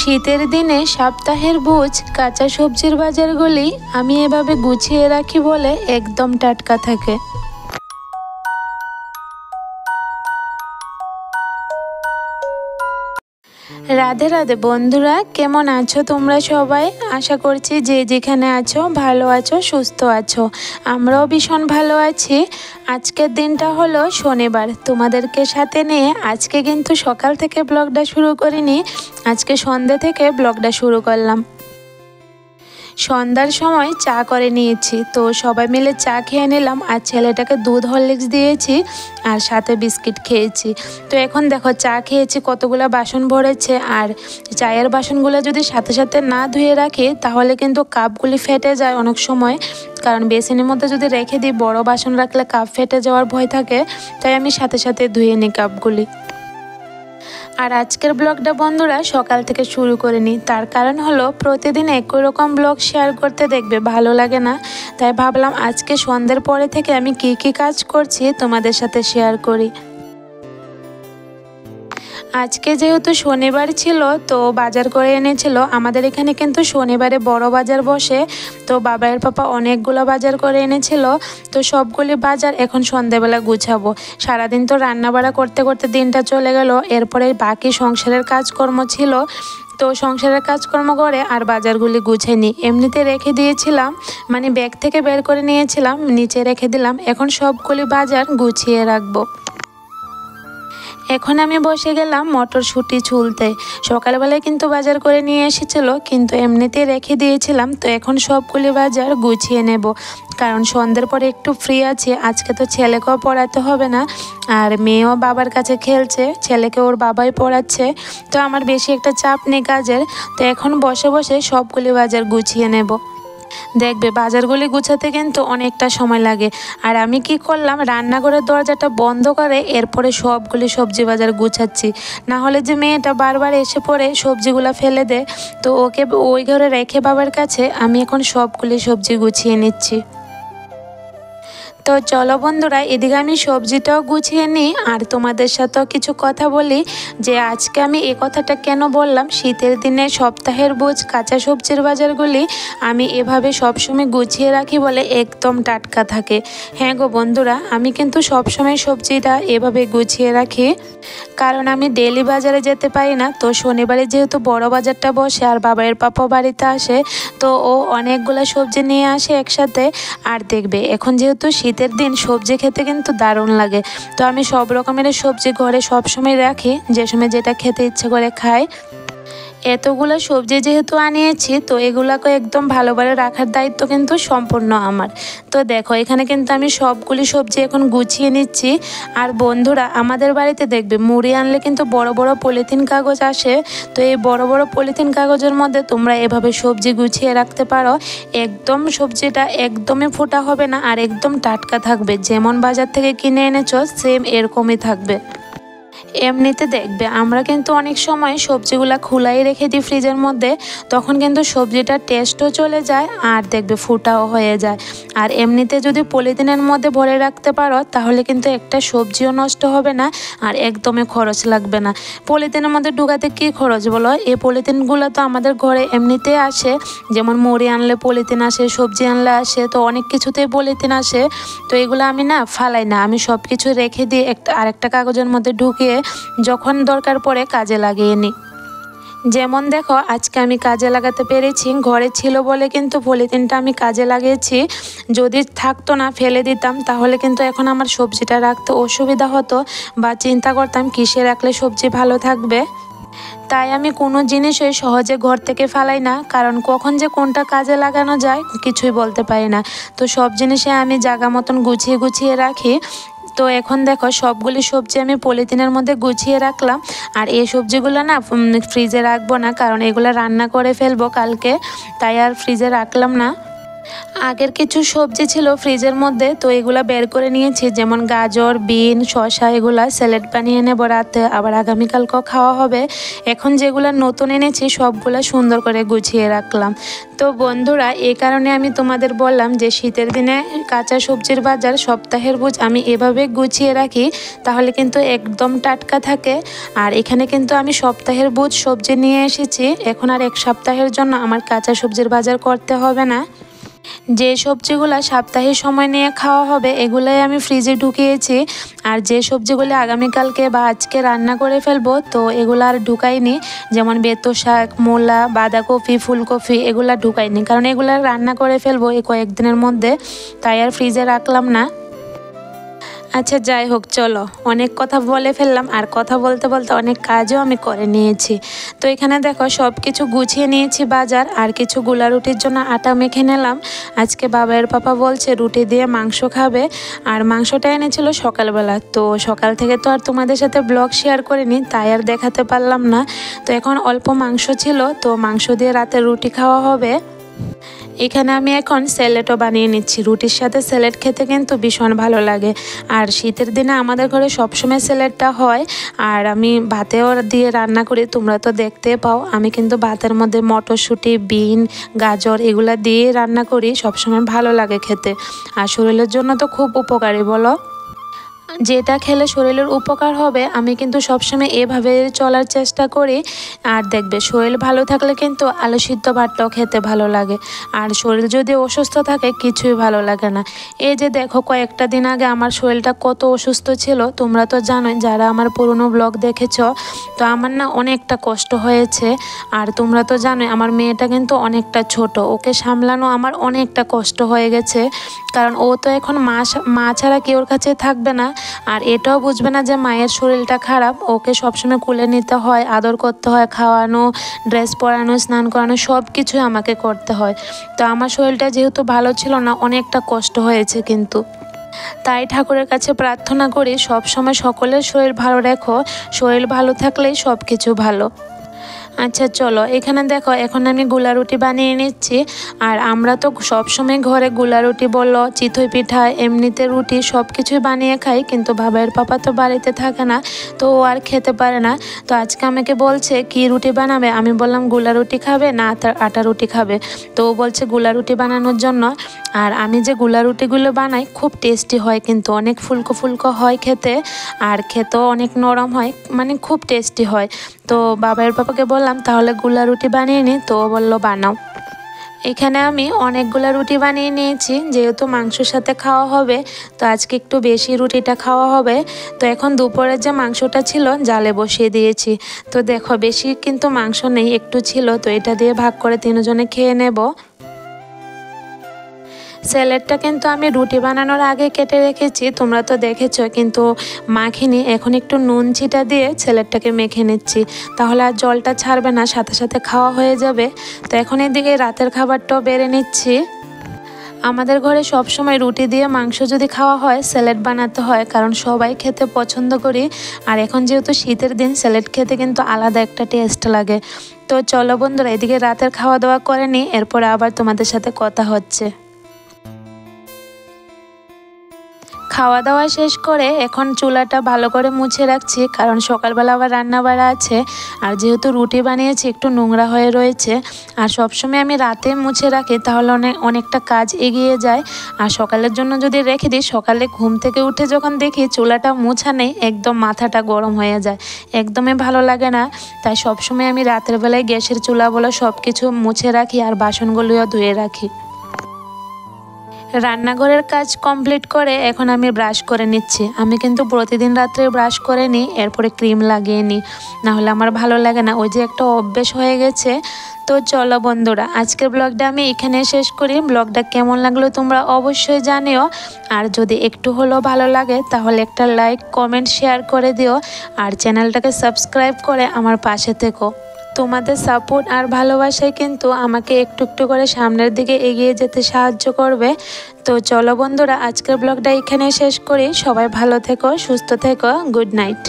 শীতের দিনে সপ্তাহের বোঝ কাঁচা সবজির বাজারগুলি আমি এভাবে গুছিয়ে রাখি বলে একদম টাটকা থাকে। রাধে রাধে বন্ধুরা, কেমন আছো তোমরা সবাই? আশা করছি যে যেখানে আছো ভালো আছো, সুস্থ আছো। আমরাও ভীষণ ভালো আছি। আজকের দিনটা হলো শনিবার। তোমাদেরকে সাথে নিয়ে আজকে কিন্তু সকাল থেকে ব্লগটা শুরু করিনি, আজকে সন্ধ্যা থেকে ব্লগটা শুরু করলাম। সন্ধ্যার সময় চা করে নিয়েছি, তো সবাই মিলে চা খেয়ে নিলাম আর ছেলেটাকে দুধ হরলিক্স দিয়েছি আর সাথে বিস্কিট খেয়েছি। তো এখন দেখো চা খেয়েছি, কতগুলো বাসন ভরেছে, আর চায়ের বাসনগুলো যদি সাথে সাথে না ধুয়ে রাখি তাহলে কিন্তু কাপগুলি ফেটে যায় অনেক সময়, কারণ বেসিনের মধ্যে যদি রেখে দিই বড় বাসন রাখলে কাপ ফেটে যাওয়ার ভয় থাকে, তাই আমি সাথে সাথে ধুয়ে নিই কাপগুলি। আর আজকের ব্লগটা বন্ধুরা সকাল থেকে শুরু করে নিই, তার কারণ হলো প্রতিদিন একই রকম ব্লগ শেয়ার করতে দেখবে ভালো লাগে না, তাই ভাবলাম আজকে সন্ধ্যের পরে থেকে আমি কি কি কাজ করছি তোমাদের সাথে শেয়ার করি। আজকে যেহেতু শনিবার ছিল তো বাজার করে এনেছিল। আমাদের এখানে কিন্তু শনিবারে বড় বাজার বসে, তো বাবার পাপা অনেকগুলো বাজার করে এনেছিল। তো সবগুলি বাজার এখন সন্ধ্যাবেলা গুছাবো। সারাদিন তো রান্নাবাড়া করতে করতে দিনটা চলে গেল, এরপরে বাকি সংসারের কাজকর্ম ছিল, তো সংসারের কাজকর্ম করে আর বাজারগুলি গুছিয়ে নিই। এমনিতে রেখে দিয়েছিলাম, মানে ব্যাগ থেকে বের করে নিয়েছিলাম, নিচে রেখে দিলাম। এখন সবগুলি বাজার গুছিয়ে রাখবো। এখন আমি বসে গেলাম মটরশুঁটি ছুলতে। সকালবেলায় কিন্তু বাজার করে নিয়ে এসেছিল, কিন্তু এমনিতেই রেখে দিয়েছিলাম। তো এখন সবগুলি বাজার গুছিয়ে নেব, কারণ সন্ধ্যের পরে একটু ফ্রি আছি। আজকে তো ছেলেকেও পড়াতে হবে না, আর মেয়েও বাবার কাছে খেলছে, ছেলেকে ওর বাবাই পড়াচ্ছে, তো আমার বেশি একটা চাপ নেই কাজের। তো এখন বসে বসে সবগুলি বাজার গুছিয়ে নেব। দেখবে বাজারগুলি গুছাতে কিন্তু অনেকটা সময় লাগে। আর আমি কি করলাম, রান্নাঘরের দরজাটা বন্ধ করে এরপরে সবগুলি সবজি বাজার গুছাচ্ছি, না হলে যে মেয়েটা বারবার এসে পড়ে সবজিগুলো ফেলে দেয়, তো ওকে ওই ঘরে রেখে বাবার কাছে আমি এখন সবগুলি সবজি গুছিয়ে নিচ্ছি। তো চলো বন্ধুরা, এদিকে আমি সবজিটাও গুছিয়ে নিই আর তোমাদের সাথেও কিছু কথা বলি, যে আজকে আমি এই কথাটা কেন বললাম। শীতের দিনে সপ্তাহের বোঝ কাঁচা সবজির বাজারগুলি আমি এভাবে সবসময় গুছিয়ে রাখি বলে একদম টাটকা থাকে। হ্যাঁ গো বন্ধুরা, আমি কিন্তু সবসময় সবজিটা এভাবে গুছিয়ে রাখি, কারণ আমি ডেলি বাজারে যেতে পারি না। তো শনিবারে যেহেতু বড় বাজারটা বসে আর বাবার পাপা বাড়িতে আসে, তো ও অনেকগুলো সবজি নিয়ে আসে একসাথে। আর দেখবে এখন যেহেতু শীতের দিন সবজি খেতে কিন্তু দারুণ লাগে, তো আমি সব রকমের সবজি ঘরে সবসময় রাখি, যে সময় যেটা খেতে ইচ্ছে করে খাই। এতগুলো সবজি যেহেতু আনিয়েছি, তো এগুলাকে একদম ভালোভাবে রাখার দায়িত্ব কিন্তু সম্পূর্ণ আমার। তো দেখো এখানে কিন্তু আমি সবগুলি সবজি এখন গুছিয়ে নিচ্ছি। আর বন্ধুরা, আমাদের বাড়িতে দেখবে মুড়ি আনলে কিন্তু বড় বড় পলিথিন কাগজ আসে, তো এই বড় বড় পলিথিন কাগজের মধ্যে তোমরা এভাবে সবজি গুছিয়ে রাখতে পারো। একদম সবজিটা একদমই ফোটা হবে না আর একদম টাটকা থাকবে, যেমন বাজার থেকে কিনে এনেছো সেম এরকমই থাকবে। এমনিতে দেখবে আমরা কিন্তু অনেক সময় সবজিগুলা খোলাই রেখে দিই ফ্রিজের মধ্যে, তখন কিন্তু সবজিটার টেস্টও চলে যায় আর দেখবে ফুটাও হয়ে যায়। আর এমনিতে যদি পলিথিনের মধ্যে ভরে রাখতে পারো তাহলে কিন্তু একটা সবজিও নষ্ট হবে না আর একদমই খরচ লাগবে না। পলিথিনের মধ্যে ঢুকাতে কি খরচ বলো? এই পলিথিনগুলো তো আমাদের ঘরে এমনিতে আসে, যেমন মুড়ি আনলে পলিথিন আসে, সবজি আনলে আসে, তো অনেক কিছুতেই পলিথিন আসে। তো এগুলো আমি না ফালাই না, আমি সব কিছু রেখে দিয়ে আরেকটা কাগজের মধ্যে ঢুকিয়ে যখন দরকার পড়ে কাজে লাগিয়ে নিই। যেমন দেখো আজকে আমি কাজে লাগাতে পেরেছি, ঘরে ছিল বলে কিন্তু পলিথিনটা আমি কাজে লাগিয়েছি। যদি থাকতো না ফেলে দিতাম তাহলে কিন্তু এখন আমার সবজিটা রাখতে অসুবিধা হতো, বা চিন্তা করতাম কিসে রাখলে সবজি ভালো থাকবে। তাই আমি কোনো জিনিসই সহজে ঘর থেকে ফালাই না, কারণ কখন যে কোনটা কাজে লাগানো যায় কিছুই বলতে পারি না। তো সব জিনিসে আমি জায়গা মতন গুছিয়ে গুছিয়ে রাখি। তো এখন দেখো সবগুলি সবজি আমি পলিথিনের মধ্যে গুছিয়ে রাখলাম। আর এই সবজিগুলো না ফ্রিজে রাখবো না, কারণ এগুলো রান্না করে ফেলবো কালকে, তাই আর ফ্রিজে রাখলাম না। আগের কিছু সবজি ছিল ফ্রিজের মধ্যে, তো এগুলা বের করে নিয়েছি, যেমন গাজর, বিন, শসা, এগুলা স্যালাড বানিয়ে নেব রাতে, আবার আগামীকালকেও খাওয়া হবে। এখন যেগুলো নতুন এনেছি সবগুলা সুন্দর করে গুছিয়ে রাখলাম। তো বন্ধুরা, এই কারণে আমি তোমাদের বললাম যে শীতের দিনে কাঁচা সবজির বাজার সপ্তাহের বুঝ আমি এভাবে গুছিয়ে রাখি, তাহলে কিন্তু একদম টাটকা থাকে। আর এখানে কিন্তু আমি সপ্তাহের বুঝ সবজি নিয়ে এসেছি, এখন আর এক সপ্তাহের জন্য আমার কাঁচা সবজির বাজার করতে হবে না। যে সবজিগুলো সাপ্তাহিক সময় নিয়ে খাওয়া হবে এগুলাই আমি ফ্রিজে ঢুকিয়েছি, আর যে সবজিগুলো আগামীকালকে বা আজকে রান্না করে ফেলবো তো এগুলো আর ঢুকাইনি, যেমন বেতো শাক, মূলা, বাঁধাকপি, ফুলকপি এগুলা ঢুকাইনি, কারণ এগুলো রান্না করে ফেলবো এই কয়েকদিনের মধ্যে, তাই আর ফ্রিজে রাখলাম না। আচ্ছা যাই হোক, চলো অনেক কথা বলে ফেললাম, আর কথা বলতে বলতে অনেক কাজও আমি করে নিয়েছি। তো এখানে দেখো সব কিছু গুছিয়ে নিয়েছি বাজার, আর কিছু গুলা রুটির জন্য আটা মেখে নিলাম। আজকে বাবার পাপা বলছে রুটি দিয়ে মাংস খাবে, আর মাংসটা এনেছিল সকালবেলা, তো সকাল থেকে তো আর তোমাদের সাথে ব্লগ শেয়ার করিনি, তাই আর দেখাতে পারলাম না। তো এখন অল্প মাংস ছিল, তো মাংস দিয়ে রাতে রুটি খাওয়া হবে। এখানে আমি এখন স্যালাডও বানিয়ে নিচ্ছি, রুটির সাথে স্যালাড খেতে কিন্তু ভীষণ ভালো লাগে। আর শীতের দিনে আমাদের ঘরে সবসময় স্যালাডটা হয়, আর আমি ভাতেও দিয়ে রান্না করি, তোমরা তো দেখতে পাও আমি কিন্তু ভাতের মধ্যে মটরশুঁটি, বিন, গাজর এগুলা দিয়ে রান্না করি, সবসময় ভালো লাগে খেতে। আর শরীরের জন্য তো খুব উপকারী, বলো? যেটা খেলে শরীরের উপকার হবে আমি কিন্তু সবসময় এভাবে চলার চেষ্টা করি। আর দেখবে শরীর ভালো থাকলে কিন্তু আলু সিদ্ধ ভাতটাও খেতে ভালো লাগে, আর শরীর যদি অসুস্থ থাকে কিছুই ভালো লাগে না। এই যে দেখো কয়েকটা দিন আগে আমার শরীরটা কত অসুস্থ ছিল, তোমরা তো জানোই যারা আমার পুরনো ব্লগ দেখেছ। তো আমার না অনেকটা কষ্ট হয়েছে, আর তোমরা তো জানোই আমার মেয়েটা কিন্তু অনেকটা ছোট, ওকে সামলানো আমার অনেকটা কষ্ট হয়ে গেছে, কারণ ও তো এখন মা ছাড়া কেউর কাছে থাকবে না, আর এটাও বুঝবে না যে মায়ের শরীরটা খারাপ, ওকে সবসময় কুলে নিতে হয়, আদর করতে হয়, খাওয়ানো, ড্রেস পরানো, স্নান করানো সব কিছুই আমাকে করতে হয়। তো আমার শরীরটা যেহেতু ভালো ছিল না, অনেকটা কষ্ট হয়েছে, কিন্তু তাই ঠাকুরের কাছে প্রার্থনা করি সব সময় সকলের শরীর ভালো রেখো, শরীর ভালো থাকলেই সব কিছু ভালো। আচ্ছা চলো, এখানে দেখো এখন আমি গুলা রুটি বানিয়ে নিচ্ছি। আর আমরা তো সবসময় ঘরে গুলা রুটি বলো, চিতই পিঠা, এমনিতে রুটি সব কিছুই বানিয়ে খাই, কিন্তু বাবার পাপা তো বাড়িতে থাকে না, তো ও আর খেতে পারে না। তো আজকে আমাকে বলছে কি রুটি বানাবে, আমি বললাম গুলা রুটি খাবে না আটা রুটি খাবে, তো ও বলছে গুলা রুটি বানানোর জন্য। আর আমি যে গুলা রুটিগুলো বানাই খুব টেস্টি হয়, কিন্তু অনেক ফুলকো ফুলকো হয় খেতে, আর খেতেও অনেক নরম হয়, মানে খুব টেস্টি হয়। তো বাবার পাপাকে বললাম তাহলে গুলা রুটি বানিয়ে নি, তো ও বললো বানাও। এখানে আমি অনেকগুলা রুটি বানিয়ে নিয়েছি, যেহেতু মাংসের সাথে খাওয়া হবে, তো আজকে একটু বেশি রুটিটা খাওয়া হবে। তো এখন দুপুরের যে মাংসটা ছিল জালে বসিয়ে দিয়েছি। তো দেখো বেশি কিন্তু মাংস নেই, একটু ছিল, তো এটা দিয়ে ভাগ করে তিনজনে খেয়ে নেব। স্যালাডটা কিন্তু আমি রুটি বানানোর আগে কেটে রেখেছি, তোমরা তো দেখেছো, কিন্তু মাখিনি, এখন একটু নুন ছিটা দিয়ে স্যালাডটাকে মেখে নিচ্ছি, তাহলে আর জলটা ছাড়বে না, সাথে সাথে খাওয়া হয়ে যাবে। তো এখন এদিকে রাতের খাবারটাও বেড়ে নিচ্ছি। আমাদের ঘরে সব সময় রুটি দিয়ে মাংস যদি খাওয়া হয় স্যালাড বানাতে হয়, কারণ সবাই খেতে পছন্দ করি। আর এখন যেহেতু শীতের দিন, স্যালাড খেতে কিন্তু আলাদা একটা টেস্ট লাগে। তো চলো বন্ধুরা, এদিকে রাতের খাওয়া দাওয়া করে নিই, এরপর আবার তোমাদের সাথে কথা হচ্ছে। খাওয়া দাওয়া শেষ করে এখন চুলাটা ভালো করে মুছে রাখছি, কারণ সকালবেলা আবার রান্না বাড়া আছে, আর যেহেতু রুটি বানিয়েছি একটু নোংরা হয়ে রয়েছে। আর সবসময় আমি রাতে মুছে রাখি, তাহলে অনেকটা কাজ এগিয়ে যায়। আর সকালের জন্য যদি রেখে দিই, সকালে ঘুম থেকে উঠে যখন দেখি চুলাটা মুছা নেই, একদম মাথাটা গরম হয়ে যায়, একদমই ভালো লাগে না। তাই সবসময় আমি রাতের বেলায় গ্যাসের চুলা বলে সব কিছু মুছে রাখি, আর বাসনগুলোও ধুয়ে রাখি। রান্নাঘরের কাজ কমপ্লিট করে এখন আমি ব্রাশ করে নিচ্ছি। আমি কিন্তু প্রতিদিন রাত্রে ব্রাশ করে নিই, এরপরে ক্রিম লাগিয়ে নিই, নাহলে আমার ভালো লাগে না, ওই যে একটা অভ্যেস হয়ে গেছে। তো চলো বন্ধুরা, আজকের ব্লগটা আমি এখানে শেষ করি। ব্লগটা কেমন লাগলো তোমরা অবশ্যই জানিও, আর যদি একটু হলেও ভালো লাগে তাহলে একটা লাইক, কমেন্ট, শেয়ার করে দিও, আর চ্যানেলটাকে সাবস্ক্রাইব করে আমার পাশে থেকো। তোমাদের সাপোর্ট আর ভালোবাসায় কিন্তু আমাকে একটু একটু করে সামনের দিকে এগিয়ে যেতে সাহায্য করবে। তো চলো বন্ধুরা, আজকের ব্লগটা এখানে শেষ করি। সবাই ভালো থেকো, সুস্থ থেকো, গুড নাইট।